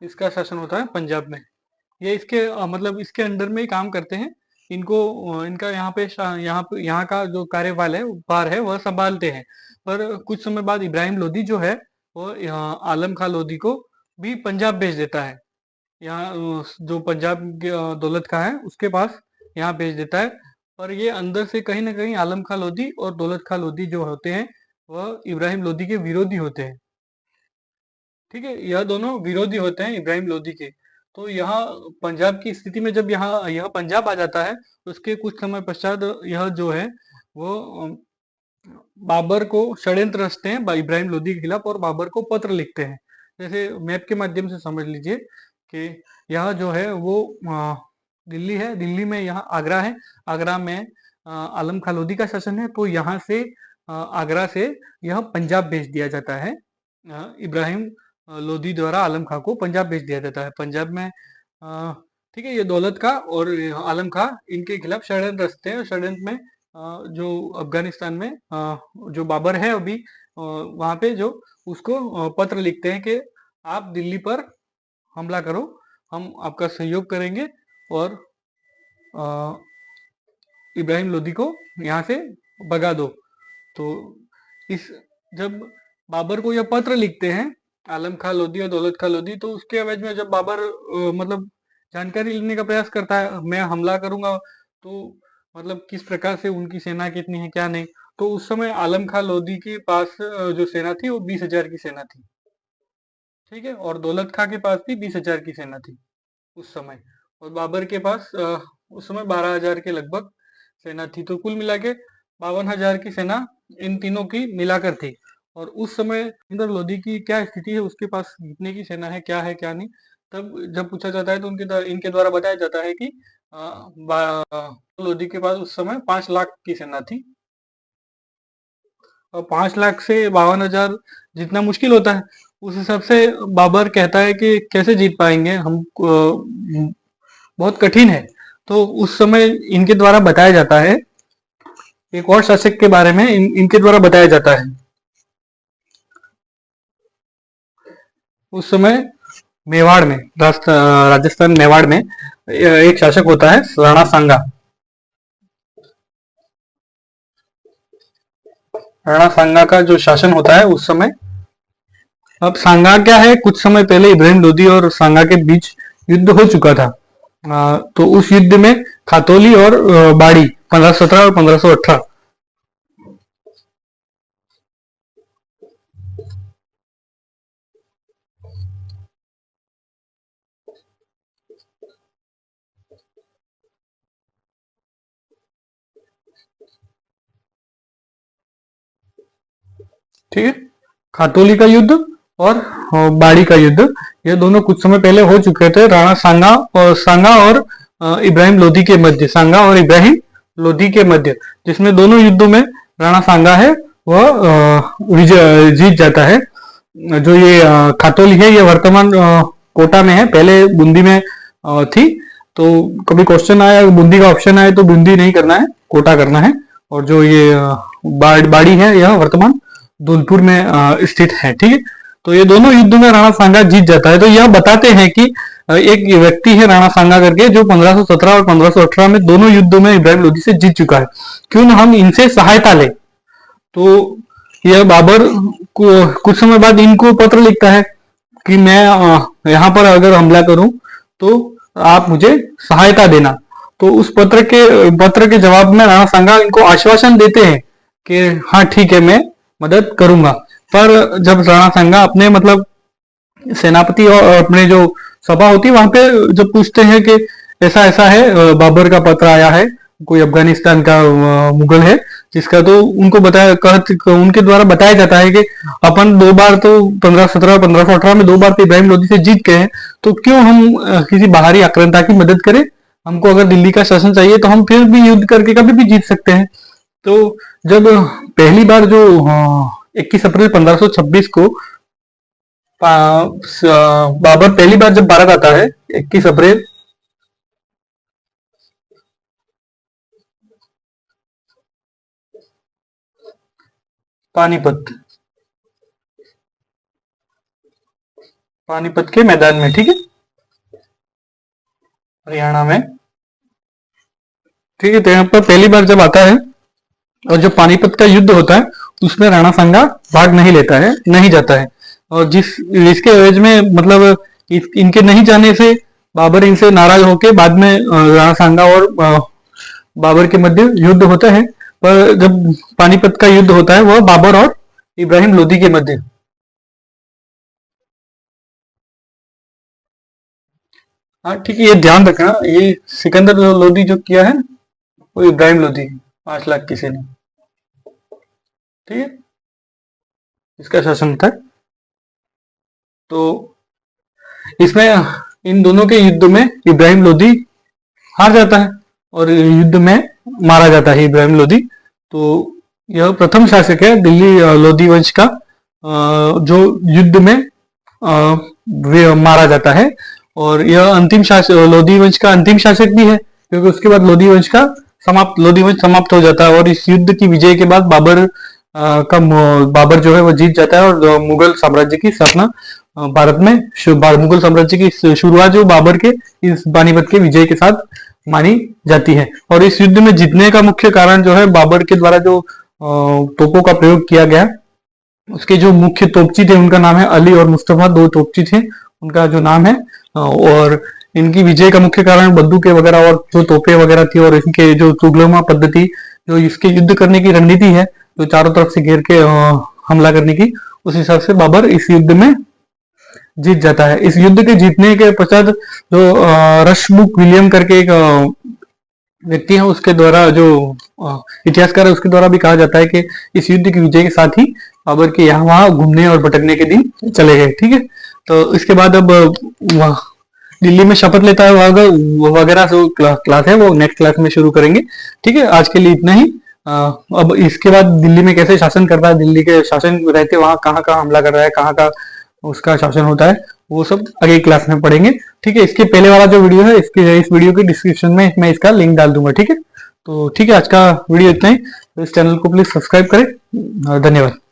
इसका शासन होता है पंजाब में। ये इसके मतलब इसके अंडर में ही काम करते हैं। इनको इनका यहाँ का जो भार है वह संभालते हैं। पर कुछ समय बाद इब्राहिम लोदी जो है वो यहाँ आलम खां लोदी को भी पंजाब भेज देता है। यहाँ जो पंजाब के दौलत खां है उसके पास यहाँ भेज देता है। और ये अंदर से कहीं ना कहीं आलम खां लोदी और दौलत खां लोदी जो होते हैं वह इब्राहिम लोदी के विरोधी होते हैं। ठीक है, यह दोनों विरोधी होते हैं इब्राहिम लोदी के। तो यहाँ पंजाब की स्थिति में जब यहाँ यह पंजाब आ जाता है, उसके कुछ समय पश्चात यह जो है वो बाबर को षड्यंत्र रचते हैं इब्राहिम लोदी के खिलाफ और बाबर को पत्र लिखते हैं। जैसे मैप के माध्यम से समझ लीजिए कि यह जो है वो दिल्ली है, दिल्ली में यहाँ आगरा है, आगरा में आलम खां लोदी का शासन है। तो यहाँ से आगरा से यह पंजाब भेज दिया जाता है। इब्राहिम लोदी द्वारा आलम खां को पंजाब भेज दिया जाता है। पंजाब में ठीक है, ये दौलत खां और आलम खां इनके खिलाफ षड्यंत्र रचते हैं। षड्यंत्र में जो अफगानिस्तान में जो बाबर है अभी वहां पे जो उसको पत्र लिखते हैं कि आप दिल्ली पर हमला करो, हम आपका सहयोग करेंगे और अ, इब्राहिम लोदी को यहाँ से भगा दो। तो इस जब बाबर को यह पत्र लिखते हैं आलम खां लोदी और दौलत खां लोदी, तो उसके एवज में जब बाबर मतलब जानकारी लेने का प्रयास करता है मैं हमला करूंगा, तो मतलब किस प्रकार से उनकी सेना कितनी है क्या नहीं। तो उस समय आलम खां लोदी के पास जो सेना थी वो 20,000 की सेना थी। ठीक है, और दौलत खां के पास भी 20,000 की सेना थी उस समय। और बाबर के पास उस समय 12,000 के लगभग सेना थी। तो कुल मिला के 52,000 की सेना इन तीनों की मिलाकर थी। और उस समय इंद्र लोधी की क्या स्थिति है, उसके पास कितने की सेना है क्या नहीं, तब जब पूछा जाता है तो इनके द्वारा बताया जाता है कि लोधी के पास उस समय 5 लाख की सेना थी। और 5 लाख से 52,000 जितना मुश्किल होता है, उस हिसाब से बाबर कहता है कि कैसे जीत पाएंगे हम, बहुत कठिन है। तो उस समय इनके द्वारा बताया जाता है, एक और शासक के बारे में इनके द्वारा बताया जाता है। उस समय मेवाड़ में राजस्थान मेवाड़ में एक शासक होता है राणा सांगा। राणा सांगा का जो शासन होता है उस समय, अब सांगा क्या है, कुछ समय पहले इब्राहिम लोदी और सांगा के बीच युद्ध हो चुका था। तो उस युद्ध में खातौली और बाड़ी 1517 और 1518। ठीक है, खातौली का युद्ध और बाड़ी का युद्ध, ये दोनों कुछ समय पहले हो चुके थे सांगा और इब्राहिम लोदी के मध्य, सांगा और इब्राहिम लोदी के मध्य, जिसमें दोनों युद्धों में राणा सांगा है वह विजय जीत जाता है। जो ये खातौली है ये वर्तमान कोटा में है, पहले बूंदी में थी। तो कभी क्वेश्चन आया, बूंदी का ऑप्शन आए तो बूंदी नहीं करना है, कोटा करना है। और जो ये बाड़ी है यह वर्तमान धौलपुर में स्थित है। ठीक है, तो ये दोनों युद्ध में राणा सांगा जीत जाता है। तो यह बताते हैं कि एक व्यक्ति है राणा सांगा करके जो 1517 और 1518 में दोनों युद्धों में इब्राहिम लोदी से जीत चुका है, क्यों ना हम इनसे सहायता ले। तो यह बाबर को कुछ समय बाद इनको पत्र लिखता है कि मैं यहाँ पर अगर हमला करूं तो आप मुझे सहायता देना। तो उस पत्र के जवाब में राणा सांगा इनको आश्वासन देते हैं कि हाँ ठीक है मैं मदद करूंगा। पर जब राणा सांगा अपने मतलब सेनापति और अपने जो सभा होती है वहां पे जब पूछते हैं कि ऐसा ऐसा है, बाबर का पत्र आया है, कोई अफगानिस्तान का मुगल है जिसका, तो उनको उनके द्वारा बताया जाता है कि अपन 2 बार तो 1517 1518 में 2 बार तो इब्राहिम लोदी से जीत गए हैं, तो क्यों हम किसी बाहरी आक्रांता की मदद करें। हमको अगर दिल्ली का शासन चाहिए तो हम फिर भी युद्ध करके कभी भी जीत सकते हैं। तो जब पहली बार जो 21 अप्रैल 1526 को बाबर पहली बार जब भारत आता है 21 अप्रैल, पानीपत, पानीपत के मैदान में, ठीक है, हरियाणा में। ठीक है, तो यहाँ पर पहली बार जब आता है और जब पानीपत का युद्ध होता है उसमें राणा सांगा भाग नहीं लेता है, नहीं जाता है। और इसके एवज में मतलब इनके नहीं जाने से बाबर इनसे नाराज होकर बाद में राणा सांगा और बाबर के मध्य युद्ध होता है। पर जब पानीपत का युद्ध होता है वह बाबर और इब्राहिम लोदी के मध्य। हाँ ठीक है, ये ध्यान रखना, ये सिकंदर लोदी जो किया है वो इब्राहिम लोदी 5 लाख किसी ने, ठीक है, इसका शासन था। तो इसमें इन दोनों के युद्ध में इब्राहिम लोदी हार जाता है और युद्ध में मारा जाता है इब्राहिम लोदी। तो यह प्रथम शासक है दिल्ली लोदी वंश का जो युद्ध में मारा जाता है। और यह अंतिम शासक, लोदी वंश का अंतिम शासक भी है, क्योंकि उसके बाद लोदी वंश समाप्त हो जाता है। और इस युद्ध की विजय के बाद बाबर जो है वो जीत जाता है और मुगल साम्राज्य की स्थापना भारत में, मुगल साम्राज्य की शुरुआत जो बाबर के इस पानीपत के विजय के साथ मानी जाती है। और इस युद्ध में जीतने का मुख्य कारण जो है बाबर के द्वारा जो तोपों का प्रयोग किया गया, उसके जो मुख्य तोपची थे उनका नाम है अली और मुस्तफा, 2 तोपची थे उनका जो नाम है। और इनकी विजय का मुख्य कारण बंदूकें वगैरह और जो तोपें वगैरह थी और इनके जो तुगलमा पद्धति, जो इसके युद्ध करने की रणनीति है, जो चारों तरफ से घेर के हमला करने की, उस हिसाब से बाबर इस युद्ध में जीत जाता है। इस युद्ध के जीतने के पश्चात जो रशमुख विलियम करके एक व्यक्ति है, उसके द्वारा जो इतिहासकार है उसके द्वारा भी कहा जाता है कि इस युद्ध की विजय के साथ ही बाबर के यहाँ वहां घूमने और भटकने के दिन चले गए, ठीक है। तो इसके बाद अब दिल्ली में शपथ लेता है वगैरह जो क्लास है वो नेक्स्ट क्लास में शुरू करेंगे, ठीक है। आज के लिए इतना ही। अब इसके बाद दिल्ली में कैसे शासन करता है, दिल्ली के शासन रहते वहां कहाँ कहाँ हमला कर रहा है, कहाँ का उसका शासन होता है, वो सब अगली क्लास में पढ़ेंगे, ठीक है। इसके पहले वाला जो वीडियो है इस वीडियो के डिस्क्रिप्शन में मैं इसका लिंक डाल दूंगा, ठीक है। तो ठीक है, आज का वीडियो इतना ही। तो इस चैनल को प्लीज सब्सक्राइब करें। धन्यवाद।